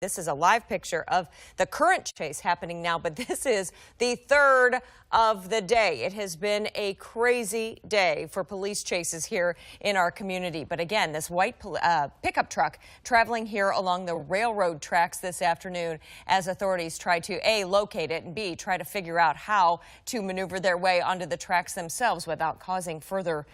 This is a live picture of the current chase happening now, but this is the third of the day. It has been a crazy day for police chases here in our community. But again, this white pickup truck traveling here along the railroad tracks this afternoon as authorities try to A, locate it, and B, try to figure out how to maneuver their way onto the tracks themselves without causing further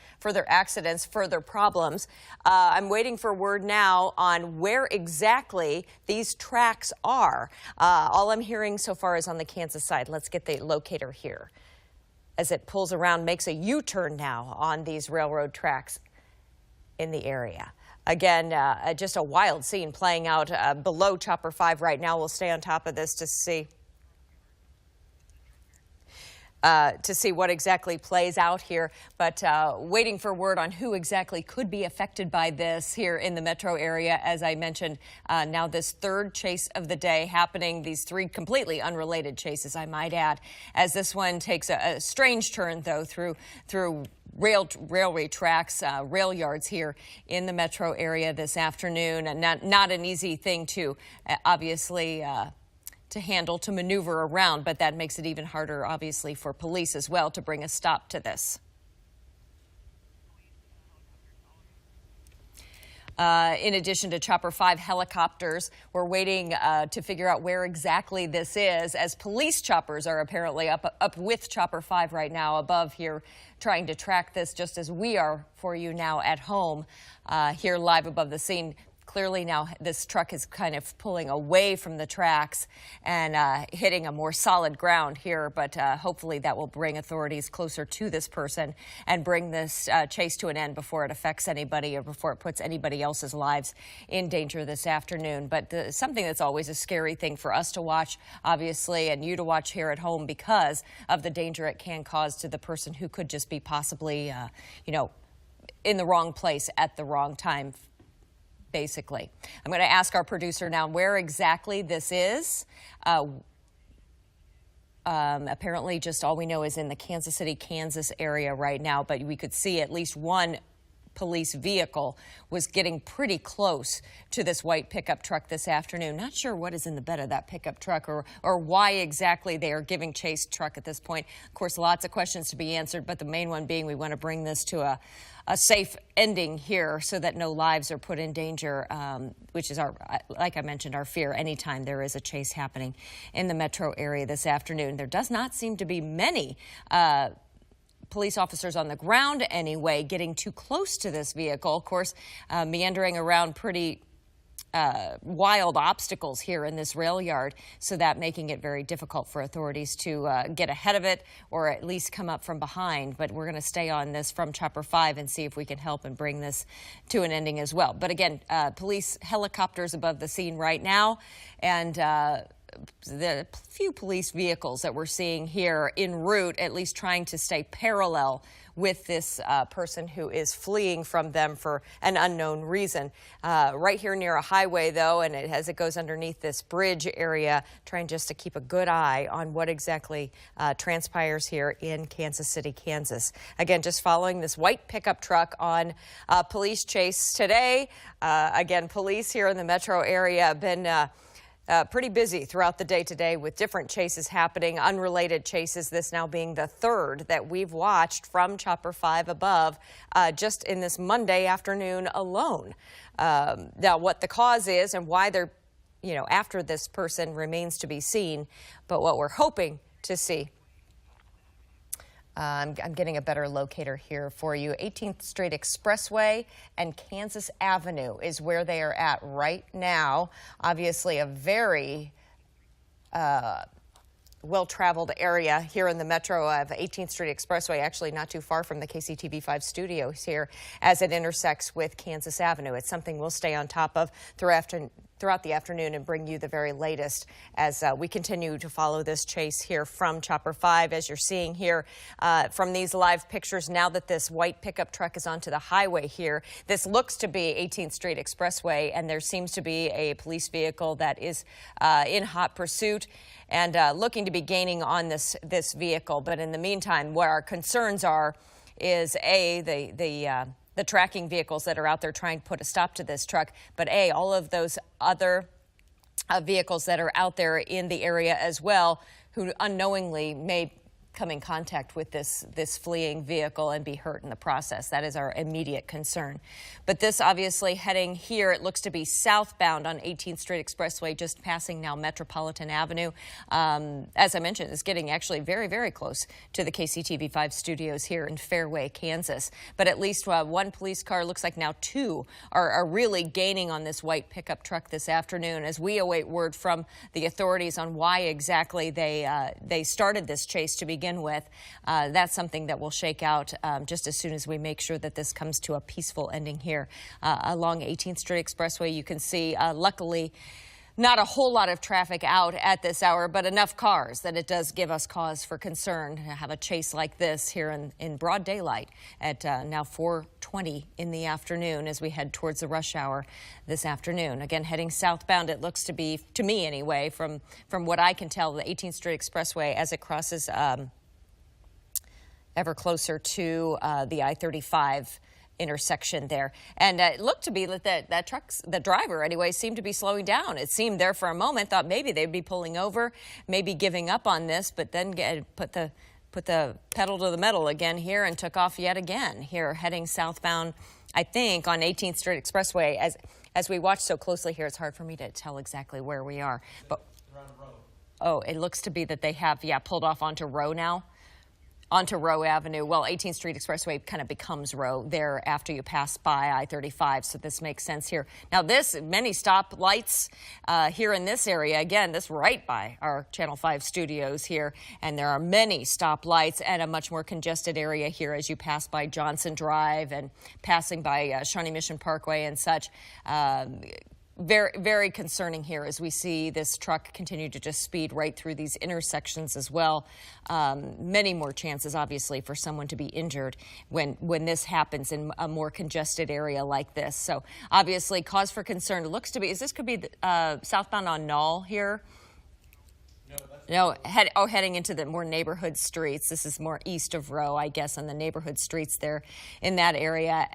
accidents, further problems. I'm waiting for word now on where exactly these tracks are. All I'm hearing so far is on the Kansas side. Let's get the locator here as it pulls around, makes a U-turn now on these railroad tracks in the area. Again, just a wild scene playing out below Chopper 5 right now. We'll stay on top of this to see what exactly plays out here, but waiting for word on who exactly could be affected by this here in the metro area. As I mentioned, now this third chase of the day happening, these three completely unrelated chases, I might add, as this one takes a strange turn, though, through railway tracks, rail yards here in the metro area this afternoon, and not an easy thing to obviously to handle, to maneuver around, but that makes it even harder, obviously, for police as well to bring a stop to this. In addition to Chopper 5 helicopters, we're waiting to figure out where exactly this is, as police choppers are apparently up with Chopper 5 right now above here, trying to track this just as we are for you now at home here live above the scene. Clearly now this truck is kind of pulling away from the tracks and hitting a more solid ground here, but hopefully that will bring authorities closer to this person and bring this chase to an end before it affects anybody or before it puts anybody else's lives in danger this afternoon. But something that's always a scary thing for us to watch, obviously, and you to watch here at home because of the danger it can cause to the person who could just be possibly, in the wrong place at the wrong time. Basically, I'm going to ask our producer now where exactly this is. Apparently, just all we know is in the Kansas City, Kansas area right now, but we could see at least one police vehicle was getting pretty close to this white pickup truck this afternoon. Not sure what is in the bed of that pickup truck or why exactly they are giving chase truck at this point. Of course, lots of questions to be answered, but the main one being we want to bring this to a safe ending here so that no lives are put in danger, which is, like I mentioned, our fear anytime there is a chase happening in the metro area this afternoon. There does not seem to be many police officers on the ground anyway, getting too close to this vehicle. Of course, meandering around pretty wild obstacles here in this rail yard, so that making it very difficult for authorities to get ahead of it or at least come up from behind. But we're going to stay on this from Chopper 5 and see if we can help and bring this to an ending as well. But again, police helicopters above the scene right now, and the few police vehicles that we're seeing here en route, at least trying to stay parallel with this person who is fleeing from them for an unknown reason. Right here near a highway, though, and as it goes underneath this bridge area, trying just to keep a good eye on what exactly transpires here in Kansas City, Kansas. Again, just following this white pickup truck on police chase today. Again, police here in the metro area have been pretty busy throughout the day today with different chases happening, unrelated chases, this now being the third that we've watched from Chopper 5 above just in this Monday afternoon alone. Now, what the cause is and why they're, after this person remains to be seen, but what we're hoping to see. I'm getting a better locator here for you. 18th Street Expressway and Kansas Avenue is where they are at right now. Obviously, a very well-traveled area here in the metro of 18th Street Expressway, actually not too far from the KCTV5 studios here as it intersects with Kansas Avenue. It's something we'll stay on top of throughout the afternoon and bring you the very latest as we continue to follow this chase here from Chopper 5. As you're seeing here from these live pictures, now that this white pickup truck is onto the highway here, this looks to be 18th Street Expressway, and there seems to be a police vehicle that is in hot pursuit and looking to be gaining on this vehicle. But in the meantime, what our concerns are is the tracking vehicles that are out there trying to put a stop to this truck, but all of those other vehicles that are out there in the area as well, who unknowingly may come in contact with this fleeing vehicle and be hurt in the process. That is our immediate concern. But this obviously heading here, it looks to be southbound on 18th Street Expressway, just passing now Metropolitan Avenue. As I mentioned, it's getting actually very, very close to the KCTV5 studios here in Fairway, Kansas. But at least one police car, looks like now two, are really gaining on this white pickup truck this afternoon as we await word from the authorities on why exactly they started this chase to begin with. That's something that will shake out just as soon as we make sure that this comes to a peaceful ending here along 18th Street Expressway. You can see, luckily, not a whole lot of traffic out at this hour, but enough cars that it does give us cause for concern to have a chase like this here in broad daylight at now 4:20 in the afternoon as we head towards the rush hour this afternoon. Again, heading southbound, it looks to be, to me anyway, from what I can tell, the 18th Street Expressway as it crosses ever closer to the I-35 intersection there. And it looked to be that the driver anyway seemed to be slowing down. It seemed there for a moment, thought maybe they'd be pulling over, maybe giving up on this, but then put the pedal to the metal again here and took off yet again here, heading southbound, I think, on 18th Street Expressway. As we watch so closely here, it's hard for me to tell exactly where we are. But oh, it looks to be that they have, pulled off onto Roe now. Onto Roe Avenue. Well, 18th Street Expressway kind of becomes Roe there after you pass by I-35, so this makes sense here. Now, many stop lights here in this area. Again, this right by our Channel 5 studios here, and there are many stop lights and a much more congested area here as you pass by Johnson Drive and passing by Shawnee Mission Parkway and such. Very, very concerning here as we see this truck continue to just speed right through these intersections as well. Many more chances, obviously, for someone to be injured when this happens in a more congested area like this. So, obviously, cause for concern. It looks to be, could be southbound on Knoll here. No, heading into the more neighborhood streets. This is more east of Roe, I guess, on the neighborhood streets there in that area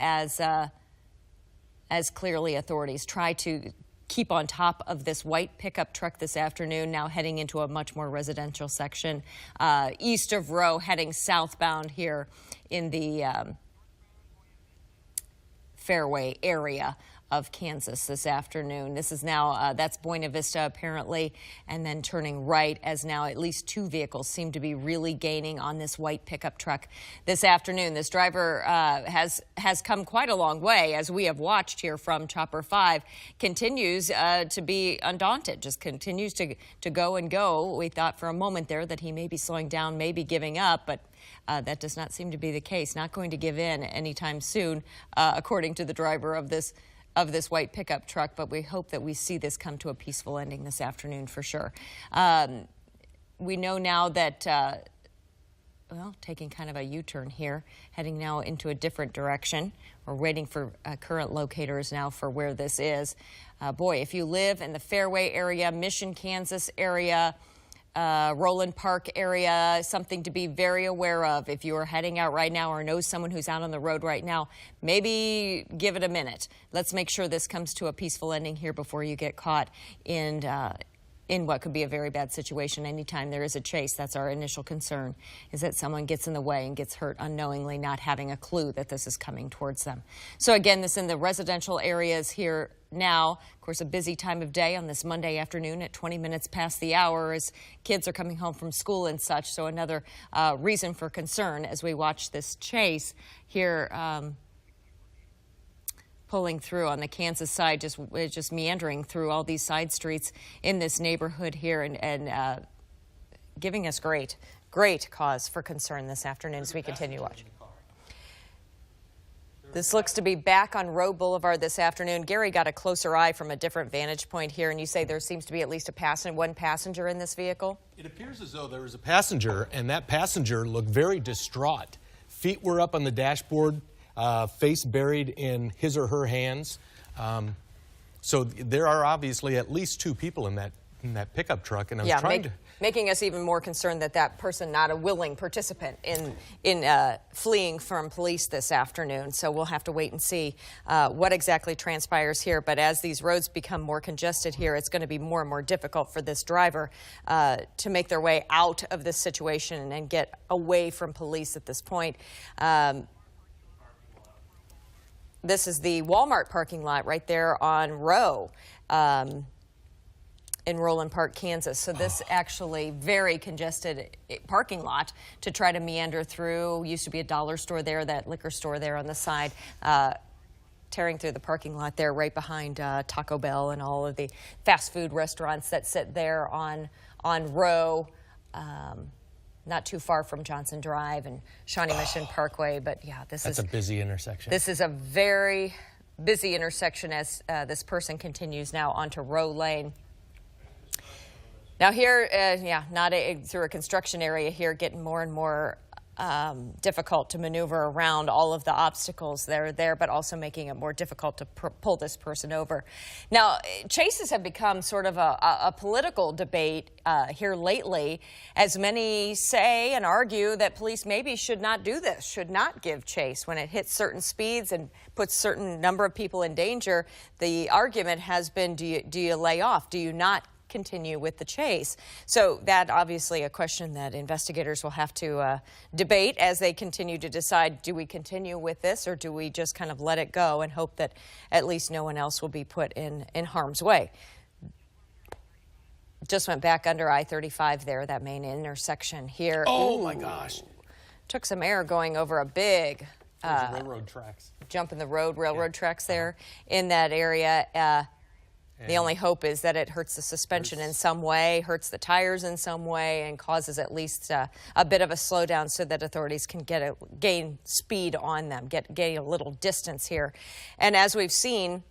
as clearly authorities try to keep on top of this white pickup truck this afternoon, now heading into a much more residential section east of Roe, heading southbound here in the Fairway area of Kansas this afternoon. This is now, that's Buena Vista apparently, and then turning right as now at least two vehicles seem to be really gaining on this white pickup truck this afternoon. This driver has come quite a long way, as we have watched here from Chopper 5, continues to be undaunted, just continues to go and go. We thought for a moment there that he may be slowing down, maybe giving up, but that does not seem to be the case. Not going to give in anytime soon, according to the driver of this white pickup truck, but we hope that we see this come to a peaceful ending this afternoon for sure. We know now that, taking kind of a U-turn here, heading now into a different direction. We're waiting for current locators now for where this is. Boy, if you live in the Fairway area, Mission, Kansas area, Roland Park area, something to be very aware of. If you are heading out right now or know someone who's out on the road right now, maybe give it a minute. Let's make sure this comes to a peaceful ending here before you get caught in what could be a very bad situation. Anytime there is a chase, that's our initial concern, is that someone gets in the way and gets hurt unknowingly, not having a clue that this is coming towards them. So again, this in the residential areas here now. Of course, a busy time of day on this Monday afternoon at 20 minutes past the hour as kids are coming home from school and such. So another reason for concern as we watch this chase here pulling through on the Kansas side, just meandering through all these side streets in this neighborhood here and giving us great cause for concern this afternoon as we continue to watch. This looks to be back on Roe Boulevard this afternoon. Gary got a closer eye from a different vantage point here, and you say there seems to be at least one passenger in this vehicle? It appears as though there was a passenger, and that passenger looked very distraught. Feet were up on the dashboard, face buried in his or her hands. So there are obviously at least two people in in that pickup truck, and I was Yeah, trying to... making us even more concerned that that person not a willing participant in fleeing from police this afternoon. So we'll have to wait and see what exactly transpires here. But as these roads become more congested here, it's going to be more and more difficult for this driver to make their way out of this situation and get away from police at this point. This is the Walmart parking lot right there on Rowe. In Roland Park, Kansas. So this actually very congested parking lot to try to meander through. Used to be a dollar store there, that liquor store there on the side, tearing through the parking lot there right behind Taco Bell and all of the fast food restaurants that sit there on Rowe, not too far from Johnson Drive and Shawnee Mission Parkway. But yeah, that's a busy intersection. This is a very busy intersection as this person continues now onto Rowe Lane. Now here, through a construction area here, getting more and more difficult to maneuver around all of the obstacles that are there, but also making it more difficult to pull this person over. Now, chases have become sort of a political debate here lately, as many say and argue that police maybe should not do this, should not give chase when it hits certain speeds and puts certain number of people in danger. The argument has been, do you lay off? Do you not continue with the chase? So that obviously a question that investigators will have to debate as they continue to decide, do we continue with this or do we just kind of let it go and hope that at least no one else will be put in harm's way? Just went back under I-35 there, that main intersection here. Oh my gosh. Took some air going over a big railroad tracks. Jump in the road, railroad tracks there in that area. The only hope is that it hurts the suspension in some way, hurts the tires in some way, and causes at least a bit of a slowdown so that authorities can gain speed on them, gain a little distance here. And as we've seen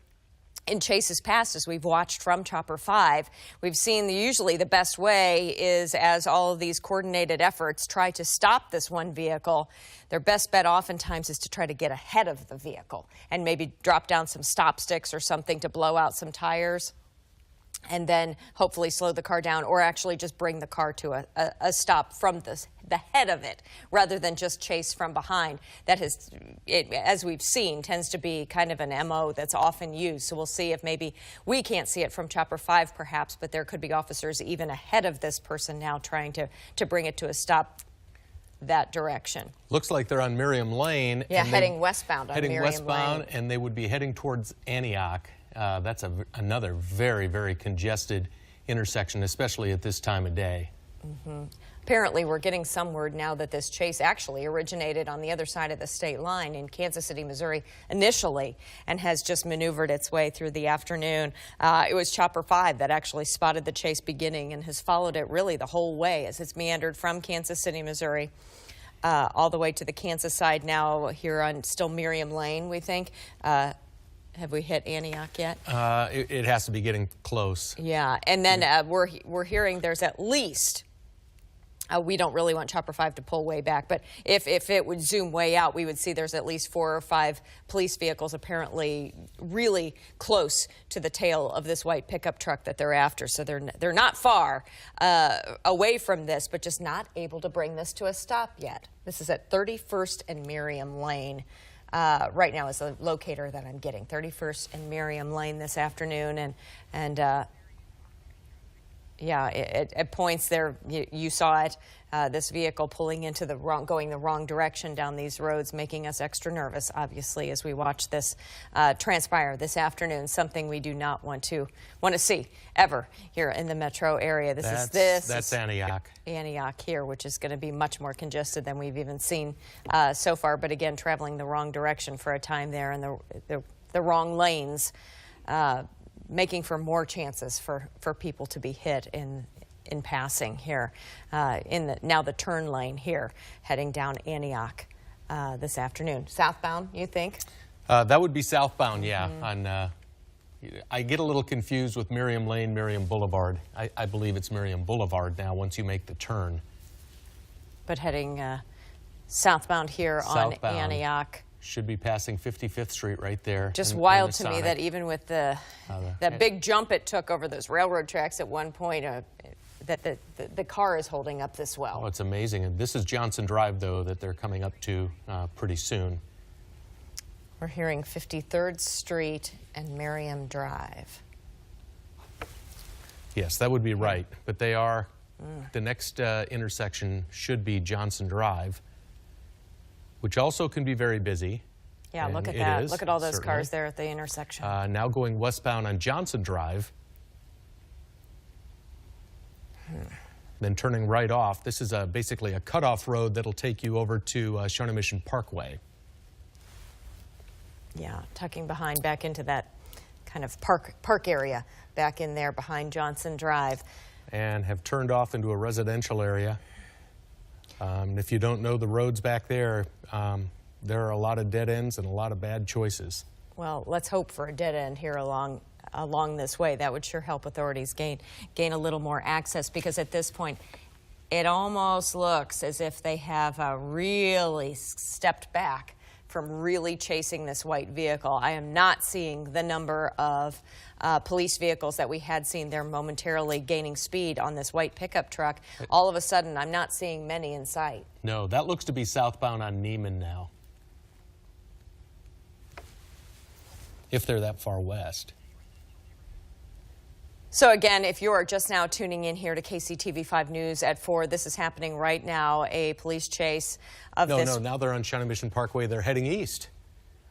in chases past, as we've watched from Chopper 5, we've seen usually the best way is, as all of these coordinated efforts try to stop this one vehicle, their best bet oftentimes is to try to get ahead of the vehicle and maybe drop down some stop sticks or something to blow out some tires, and then hopefully slow the car down, or actually just bring the car to a stop from the head of it rather than just chase from behind. That has, as we've seen, tends to be kind of an MO that's often used. So we'll see if maybe we can't see it from Chopper 5 perhaps, but there could be officers even ahead of this person now trying to bring it to a stop that direction. Looks like they're on Miriam Lane. Yeah, heading westbound on Miriam Lane. Heading westbound, and they would be heading towards Antioch. That's another very, very congested intersection, especially at this time of day. Mm-hmm. Apparently, we're getting some word now that this chase actually originated on the other side of the state line in Kansas City, Missouri, initially, and has just maneuvered its way through the afternoon. It was Chopper 5 that actually spotted the chase beginning and has followed it really the whole way as it's meandered from Kansas City, Missouri, all the way to the Kansas side now here on still Miriam Lane, we think. Have we hit Antioch yet? It has to be getting close. Yeah, and then we're hearing there's at least, we don't really want Chopper 5 to pull way back, but if it would zoom way out, we would see there's at least 4 or 5 police vehicles apparently really close to the tail of this white pickup truck that they're after. So they're not far away from this, but just not able to bring this to a stop yet. This is at 31st and Miriam Lane. Right now is the locator that I'm getting, 31st and Miriam Lane this afternoon, and yeah, at points there you saw it, this vehicle pulling into going the wrong direction down these roads, making us extra nervous, obviously, as we watch this transpire this afternoon. Something we do not want to see ever here in the metro area. That's Antioch. Antioch here, which is going to be much more congested than we've even seen so far. But again, traveling the wrong direction for a time there, and the wrong lanes, making for more chances for people to be hit in passing here in the turn lane here, heading down Antioch this afternoon. Southbound, you think? That would be southbound, yeah. On I get a little confused with Miriam Lane, Miriam Boulevard. I believe it's Miriam Boulevard now once you make the turn. But heading southbound here on Antioch. Should be passing 55th Street right there. Just in wild the to me Sonic. that even with that big jump it took over those railroad tracks at one point, that the car is holding up this well. Oh, it's amazing. And this is Johnson Drive, though, that they're coming up to pretty soon. We're hearing 53rd Street and Merriam Drive. Yes, that would be right. But they are, the next intersection should be Johnson Drive, which also can be very busy. Yeah, And look at it that. is, Look at all those certainly. cars there at the intersection. Now going westbound on Johnson Drive. Then turning right off. This is basically a cutoff road that'll take you over to Shawnee Mission Parkway. Yeah, tucking behind back into that kind of park area back in there behind Johnson Drive. And have turned off into a residential area. If you don't know the roads back there, there are a lot of dead ends and a lot of bad choices. Well, let's hope for a dead end here along this way. That would sure help authorities gain a little more access, because at this point it almost looks as if they have really stepped back from really chasing this white vehicle. I am not seeing the number of police vehicles that we had seen there momentarily gaining speed on this white pickup truck. All of a sudden, I'm not seeing many in sight. No, that looks to be southbound on Neiman now, if they're that far west. So again, if you are just now tuning in here to KCTV5 News at 4, this is happening right now, a police chase of this. No, now they're on Shawnee Mission Parkway. They're heading east.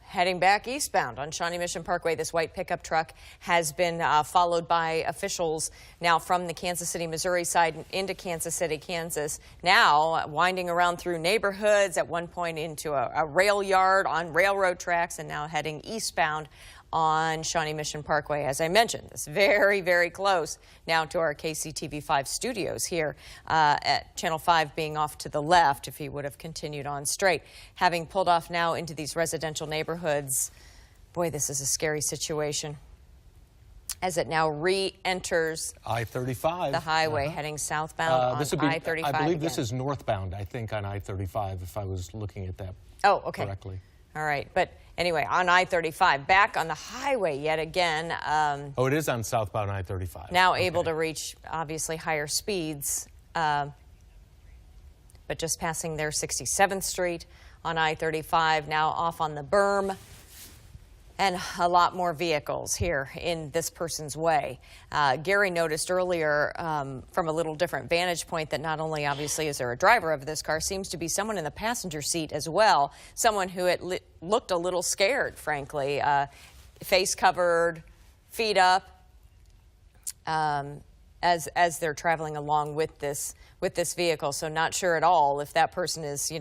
Heading back eastbound on Shawnee Mission Parkway, this white pickup truck has been followed by officials now from the Kansas City, Missouri side into Kansas City, Kansas. Now winding around through neighborhoods, at one point into a rail yard on railroad tracks, and now heading eastbound on Shawnee Mission Parkway. As I mentioned, it's very, very close now to our KCTV5 studios here at Channel 5 being off to the left if he would have continued on straight. Having pulled off now into these residential neighborhoods, boy, this is a scary situation as it now re-enters I-35. the highway heading southbound this on would be, I-35 I believe again. this is northbound, I think, on I-35, if I was looking at that correctly. All right, but anyway, on I-35, back on the highway yet again. Oh, it is on southbound I-35. Now able to reach, obviously, higher speeds, but just passing their 67th Street on I-35, now off on the berm, and a lot more vehicles here in this person's way. Gary noticed earlier from a little different vantage point that not only obviously is there a driver of this car, seems to be someone in the passenger seat as well, someone who looked a little scared, frankly, face covered, feet up, as they're traveling along with this vehicle. So not sure at all if that person is,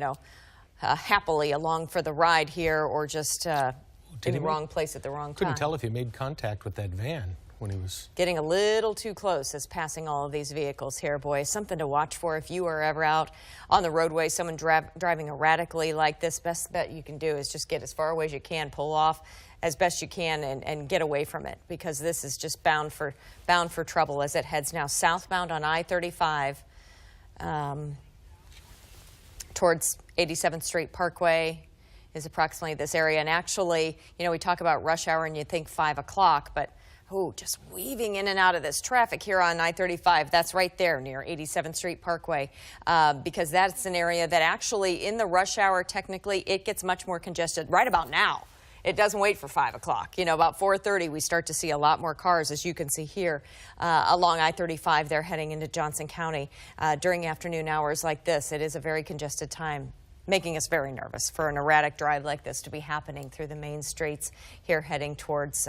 happily along for the ride here, or just in the wrong place at the wrong time. Couldn't tell if he made contact with that van when he was... Getting a little too close as passing all of these vehicles here, boy. Something to watch for if you are ever out on the roadway, someone driving erratically like this. Best bet you can do is just get as far away as you can, pull off as best you can, and get away from it, because this is just bound for trouble as it heads now southbound on I-35 towards 87th Street Parkway. Is approximately this area. And actually, we talk about rush hour and you think 5 o'clock, but just weaving in and out of this traffic here on I-35. That's right there near 87th Street Parkway, because that's an area that actually in the rush hour, technically, it gets much more congested right about now. It doesn't wait for 5 o'clock. About 4:30, we start to see a lot more cars, as you can see here along I-35. They're heading into Johnson County during afternoon hours like this. It is a very congested time, making us very nervous for an erratic drive like this to be happening through the main streets here heading towards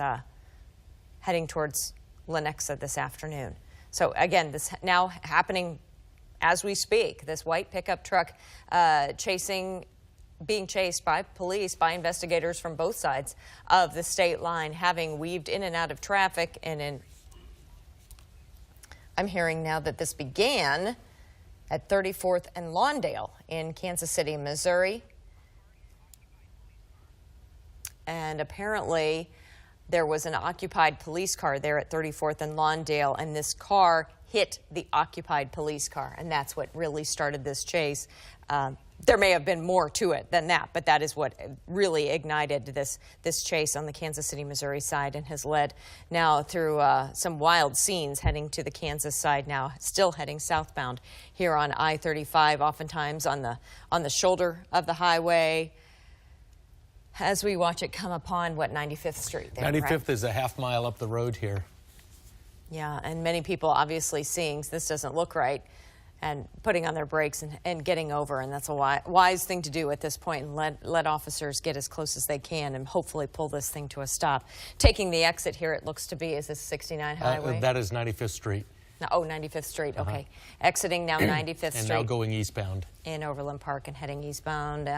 Lenexa this afternoon. So again, this now happening as we speak. This white pickup truck being chased by police, by investigators from both sides of the state line, having weaved in and out of traffic. And I'm hearing now that this began at 34th and Lawndale in Kansas City, Missouri. And apparently there was an occupied police car there at 34th and Lawndale, and this car hit the occupied police car, and that's what really started this chase. there may have been more to it than that, but that is what really ignited this chase on the Kansas City, Missouri side, and has led now through some wild scenes heading to the Kansas side now, still heading southbound here on I-35, oftentimes on the shoulder of the highway, as we watch it come upon, 95th Street there, 95th right? is a half mile up the road here. Yeah, and many people obviously seeing this doesn't look right and putting on their brakes and getting over, and that's a wise thing to do at this point, and let officers get as close as they can and hopefully pull this thing to a stop. Taking the exit here, it looks to be, is this 69 highway? That is 95th Street. No, oh, 95th Street, okay. Exiting now 95th Street. And now going eastbound. In Overland Park and heading eastbound.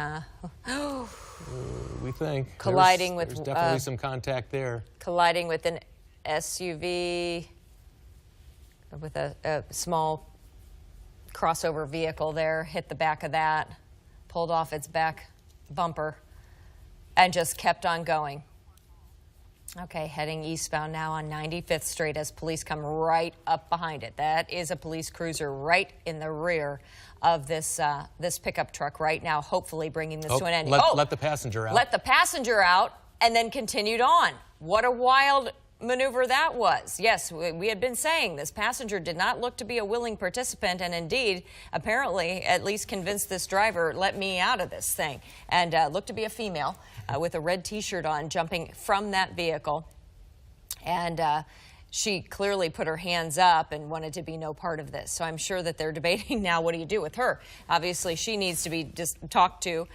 We think. Colliding with... There's definitely some contact there. Colliding with an SUV, with a small crossover vehicle there, hit the back of that, pulled off its back bumper, and just kept on going. Okay, heading eastbound now on 95th Street as police come right up behind it. That is a police cruiser right in the rear of this this pickup truck right now, hopefully bringing this to an end. Let the passenger out. Let the passenger out and then continued on. What a wild maneuver that was. Yes, we had been saying this passenger did not look to be a willing participant, and indeed, apparently, at least convinced this driver, let me out of this thing, and looked to be a female with a red T-shirt on, jumping from that vehicle, and she clearly put her hands up and wanted to be no part of this. So I'm sure that they're debating now, what do you do with her? Obviously, she needs to be just talked to,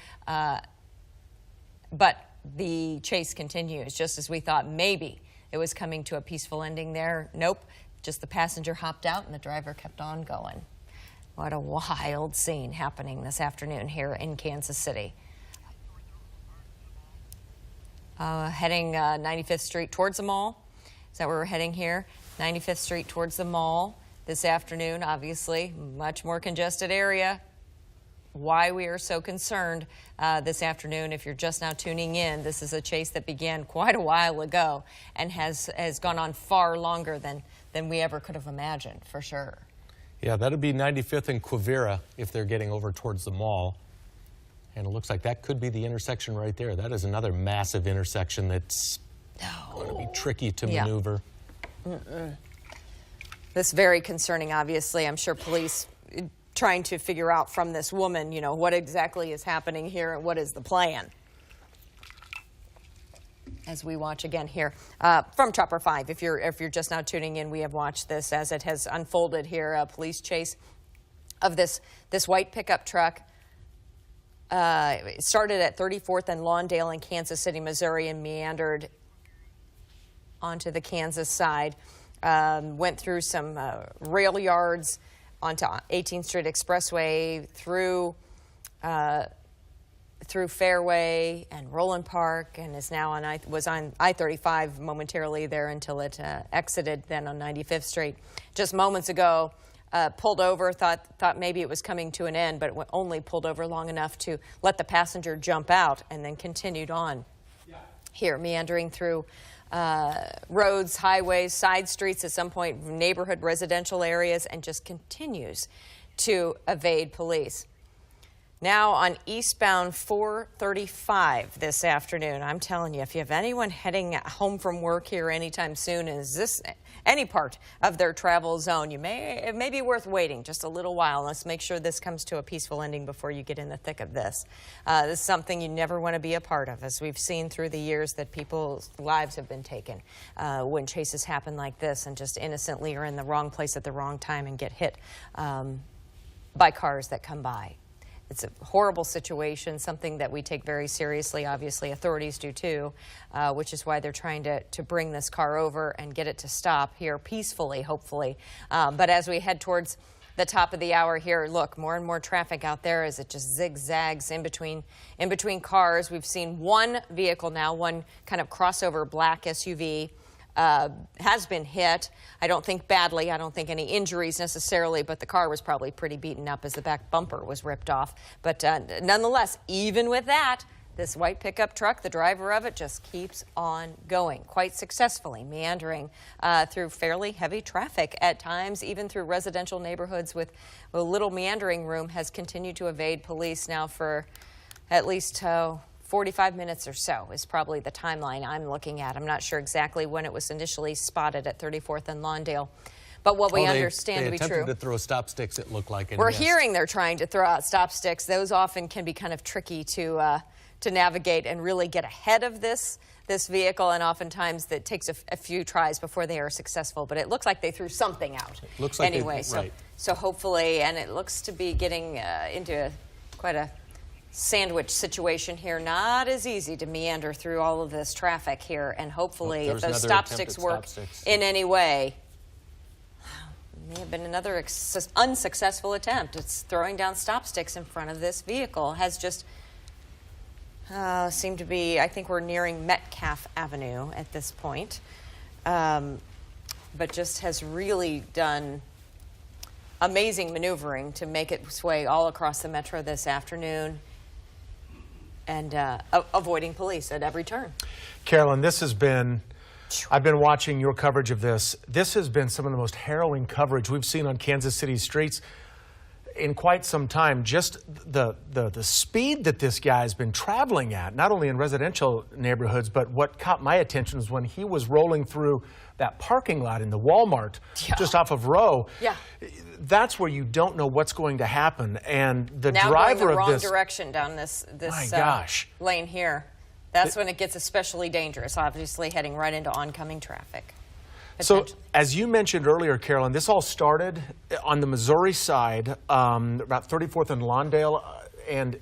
but the chase continues, just as we thought maybe it was coming to a peaceful ending there. Nope, just the passenger hopped out and the driver kept on going. What a wild scene happening this afternoon here in Kansas City. Heading 95th Street towards the mall. Is that where we're heading here? 95th Street towards the mall this afternoon, obviously, much more congested area. Why we are so concerned this afternoon, if you're just now tuning in, this is a chase that began quite a while ago and has gone on far longer than we ever could have imagined, for sure. Yeah, that'd be 95th and Quivira if they're getting over towards the mall. And it looks like that could be the intersection right there. That is another massive intersection that's going to be tricky to maneuver. This very concerning, obviously. I'm sure police trying to figure out from this woman, you know, what exactly is happening here and what is the plan. As we watch again here from Chopper 5, if you're just now tuning in, we have watched this as it has unfolded here. A police chase of this white pickup truck. It started at 34th and Lawndale in Kansas City, Missouri, and meandered onto the Kansas side. Went through some rail yards, onto 18th Street Expressway, through Fairway and Roland Park, and is now was on I-35 momentarily there until it exited then on 95th Street. Just moments ago, pulled over, thought maybe it was coming to an end, but only pulled over long enough to let the passenger jump out and then continued on here, meandering through roads, highways, side streets, at some point neighborhood residential areas, and just continues to evade police. Now on eastbound 435 this afternoon, I'm telling you, if you have anyone heading home from work here anytime soon, is this any part of their travel zone, it may be worth waiting just a little while. Let's make sure this comes to a peaceful ending before you get in the thick of this. This is something you never want to be a part of, as we've seen through the years that people's lives have been taken when chases happen like this and just innocently are in the wrong place at the wrong time and get hit by cars that come by. It's a horrible situation, something that we take very seriously. Obviously, authorities do too, which is why they're trying to bring this car over and get it to stop here peacefully, hopefully. But as we head towards the top of the hour here, look, more and more traffic out there as it just zigzags in between cars. We've seen one vehicle now, one kind of crossover black SUV. Has been hit. I don't think badly. I don't think any injuries necessarily, but the car was probably pretty beaten up as the back bumper was ripped off. But nonetheless, even with that, This white pickup truck, the driver of it, just keeps on going quite successfully, meandering through fairly heavy traffic at times, even through residential neighborhoods with a little meandering room, has continued to evade police now for at least 45 minutes or so is probably the timeline I'm looking at. I'm not sure exactly when it was initially spotted at 34th and Lawndale. But what we understand to be true. They attempted to throw stop sticks, it looked like. We're hearing they're trying to throw out stop sticks. Those often can be kind of tricky to navigate and really get ahead of this vehicle, and oftentimes that takes a few tries before they are successful. But it looks like they threw something out. It looks like anyway, right. So hopefully, and it looks to be getting into quite a sandwich situation here. Not as easy to meander through all of this traffic here, and hopefully, if those stop sticks work in any way. May have been another unsuccessful attempt. It's throwing down stop sticks in front of this vehicle. Has just seemed to be, I think we're nearing Metcalf Avenue at this point, but just has really done amazing maneuvering to make its way all across the metro this afternoon and avoiding police at every turn. Carolyn, this has been, I've been watching your coverage of this. This has been some of the most harrowing coverage we've seen on Kansas City streets in quite some time. Just the speed that this guy has been traveling at, not only in residential neighborhoods, but what caught my attention was when he was rolling through that parking lot in the Walmart just off of Rowe. Yeah. That's where you don't know what's going to happen. And the now driver going the wrong of this direction down this lane here. That's when it gets especially dangerous, obviously heading right into oncoming traffic. So, as you mentioned earlier, Carolyn, this all started on the Missouri side, about 34th and Lawndale, and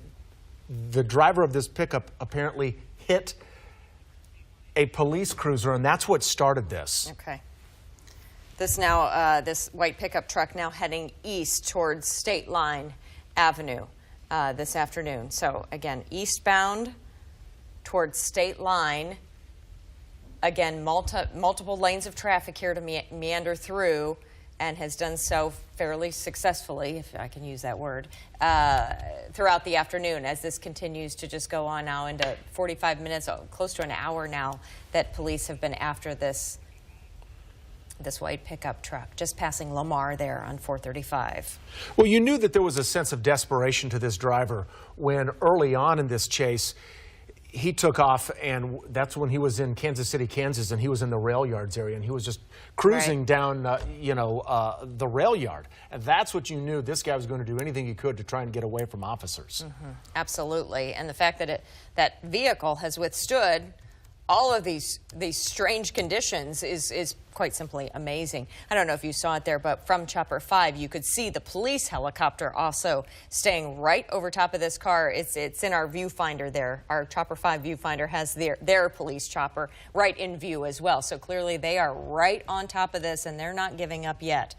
the driver of this pickup apparently hit a police cruiser, and that's what started this. Okay. This white pickup truck now heading east towards State Line Avenue this afternoon. So, again, eastbound towards State Line. Again, multiple lanes of traffic here to meander through, and has done so fairly successfully, if I can use that word, throughout the afternoon as this continues to just go on now into 45 minutes, close to an hour now, that police have been after this white pickup truck, just passing Lamar there on 435. Well, you knew that there was a sense of desperation to this driver when early on in this chase, he took off, and that's when he was in Kansas City, Kansas, and he was in the rail yards area, and he was just cruising down, the rail yard. And that's what you knew. This guy was going to do anything he could to try and get away from officers. Mm-hmm. Absolutely. And the fact that that vehicle has withstood all of these strange conditions is quite simply amazing. I don't know if you saw it there, but from Chopper 5, you could see the police helicopter also staying right over top of this car. It's in our viewfinder there. Our Chopper 5 viewfinder has their police chopper right in view as well. So clearly they are right on top of this, and they're not giving up yet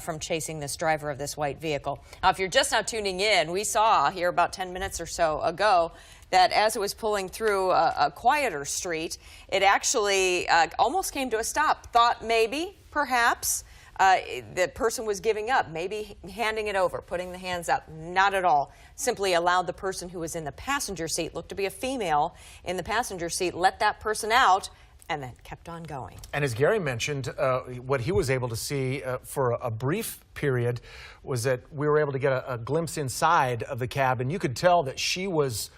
from chasing this driver of this white vehicle. Now, if you're just now tuning in, we saw here about 10 minutes or so ago that as it was pulling through a quieter street, it actually almost came to a stop. Thought maybe, perhaps, the person was giving up, maybe handing it over, putting the hands up. Not at all. Simply allowed the person who was in the passenger seat, looked to be a female in the passenger seat, let that person out, and then kept on going. And as Gary mentioned, what he was able to see for a brief period was that we were able to get a glimpse inside of the cab, and you could tell that she was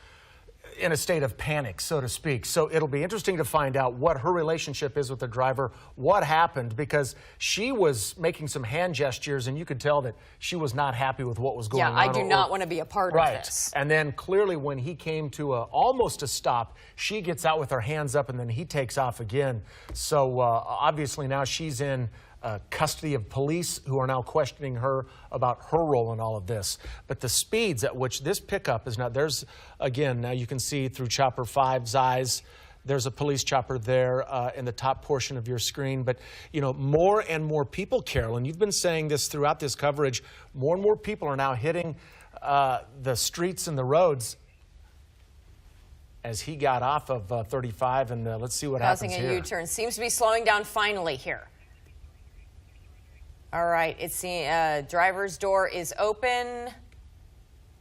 in a state of panic, so to speak. So it'll be interesting to find out what her relationship is with the driver, what happened, because she was making some hand gestures, and you could tell that she was not happy with what was going on. Yeah, I do not want to be a part of this. And then clearly when he came to almost a stop, she gets out with her hands up, and then he takes off again. So obviously now she's in custody of police, who are now questioning her about her role in all of this. But the speeds at which this pickup is now, there's, again, now you can see through Chopper 5's eyes, there's a police chopper there in the top portion of your screen. But, you know, more and more people, Carolyn, you've been saying this throughout this coverage, more and more people are now hitting the streets and the roads as he got off of 35, and let's see what happens here. Causing a U-turn. Seems to be slowing down finally here. All right, it's the driver's door is open.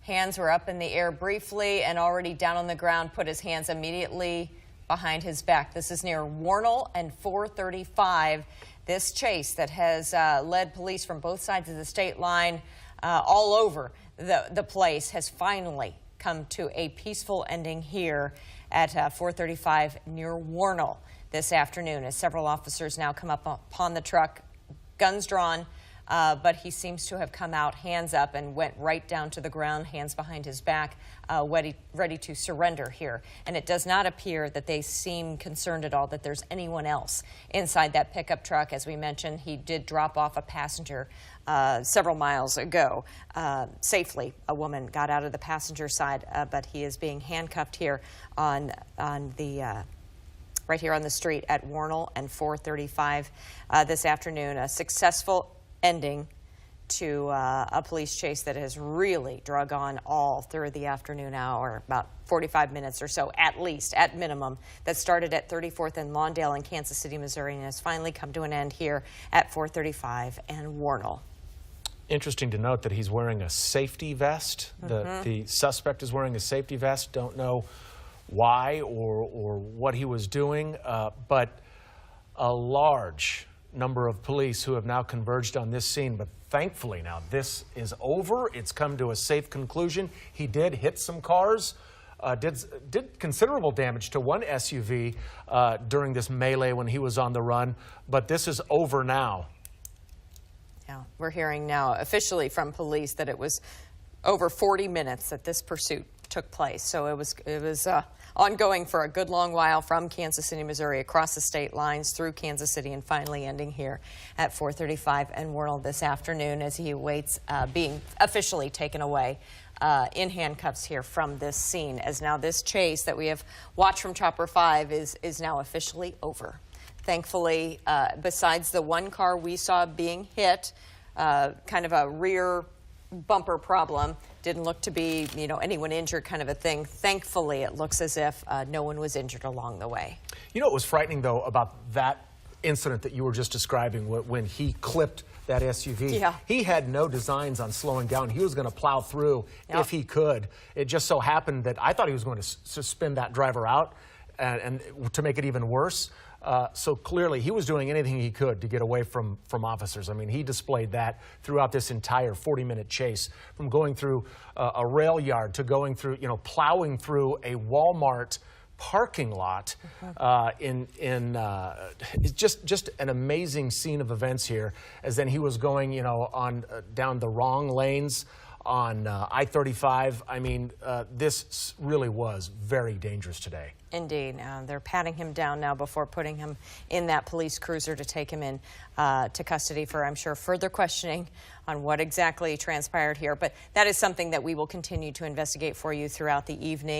Hands were up in the air briefly and already down on the ground, put his hands immediately behind his back. This is near Warnell and 435. This chase that has led police from both sides of the state line all over the place has finally come to a peaceful ending here at 435 near Warnell this afternoon, as several officers now come up upon the truck, guns drawn, but he seems to have come out hands up and went right down to the ground, hands behind his back, ready to surrender here. And it does not appear that they seem concerned at all that there's anyone else inside that pickup truck. As we mentioned, he did drop off a passenger several miles ago. Safely, a woman got out of the passenger side, but he is being handcuffed here on the right here on the street at Warnell and 435 this afternoon. A successful ending to a police chase that has really drug on all through the afternoon hour, about 45 minutes or so, at least, at minimum, that started at 34th and Lawndale in Kansas City, Missouri, and has finally come to an end here at 435 and Warnell. Interesting to note that he's wearing a safety vest. The suspect is wearing a safety vest. Don't know why or what he was doing, but a large number of police who have now converged on this scene. But thankfully now this is over. It's come to a safe conclusion. He did hit some cars, did considerable damage to one SUV during this melee when he was on the run, but this is over now. Yeah, we're hearing now officially from police that it was over 40 minutes that this pursuit took place. So it was ongoing for a good long while from Kansas City, Missouri, across the state lines through Kansas City, and finally ending here at 435 and Warnell this afternoon as he awaits being officially taken away in handcuffs here from this scene, as now this chase that we have watched from Chopper 5 is now officially over. Thankfully, besides the one car we saw being hit, kind of a rear bumper problem, didn't look to be, anyone injured kind of a thing. Thankfully, it looks as if no one was injured along the way. You know what was frightening, though, about that incident that you were just describing when he clipped that SUV? Yeah. He had no designs on slowing down. He was going to plow through if he could. It just so happened that I thought he was going to spin that driver out and to make it even worse. So clearly he was doing anything he could to get away from officers. I mean, he displayed that throughout this entire 40-minute chase, from going through a rail yard to going through, plowing through a Walmart parking lot. It's just an amazing scene of events here, as then he was going, on down the wrong lanes on I-35. I mean, this really was very dangerous today. Indeed. They're patting him down now before putting him in that police cruiser to take him in to custody for, I'm sure, further questioning on what exactly transpired here. But that is something that we will continue to investigate for you throughout the evening.